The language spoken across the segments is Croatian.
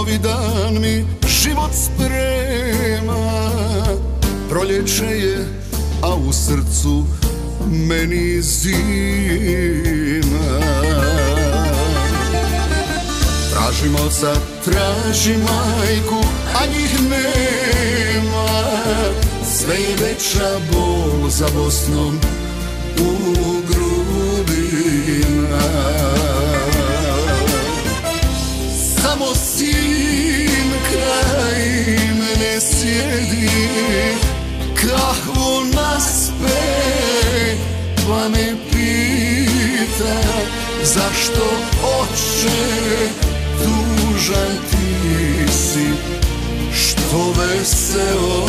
novi dan mi život sprema. Proljeće je, a u srcu meni zima. Tražim oca, tražim majku, a njih nema. Sve je veća bol za Bosnom u grudima. Samo sin kraj mene sjedi, kahvu naspe, pa me pita zašto oče tužan ti si, što veseo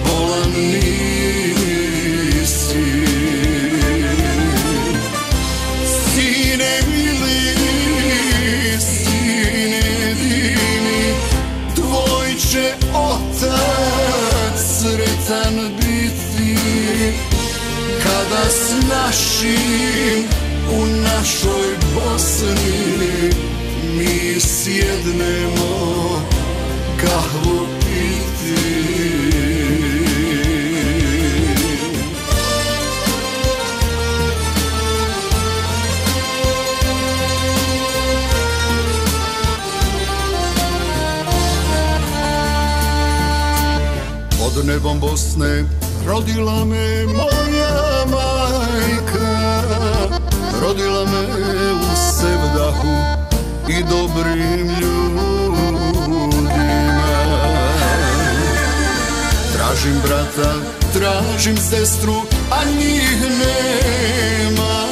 bolan nisi. Sine mili, sine dini, tvoj će otac sretan biti kada s našim u našoj Bosni mi sjednemo kahvu piti. Pod nebom Bosne rodila me moja majka, rodila me u sevdahu i dobrim ljudima. Tražim brata, tražim sestru, a njih nema.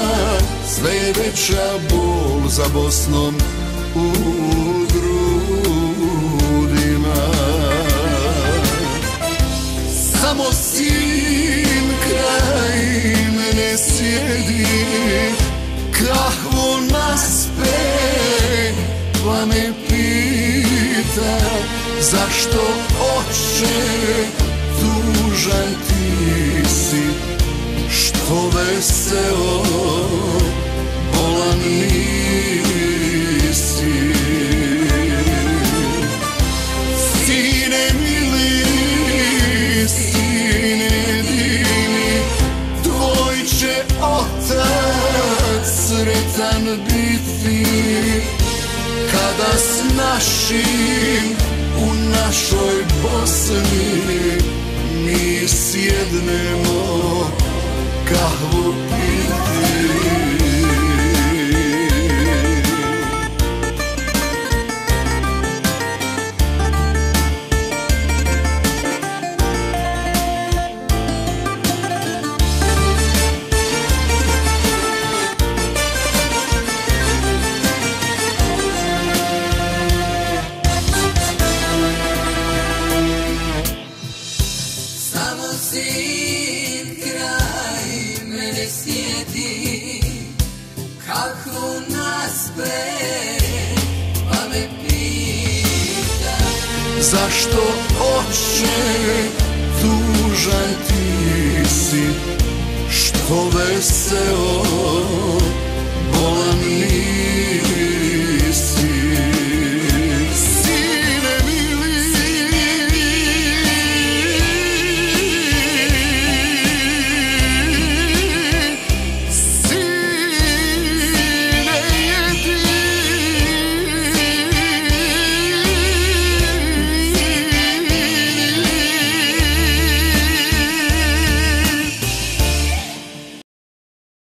Sve je veća bol za Bosnom u grudima. Samo sin kraj mene sjedi, kahvu naspe, pa me pita zašto oče tužan ti si, što veseo bolan nisi. Sine mili, sine dini, tvoj će otac sretan biti kada s našim u našoj Bosni mi sjednemo kahvu piti. Sin kraj mene sjedi, kahvu naspe, pa me pita zašto oče tužan ti si, što veseo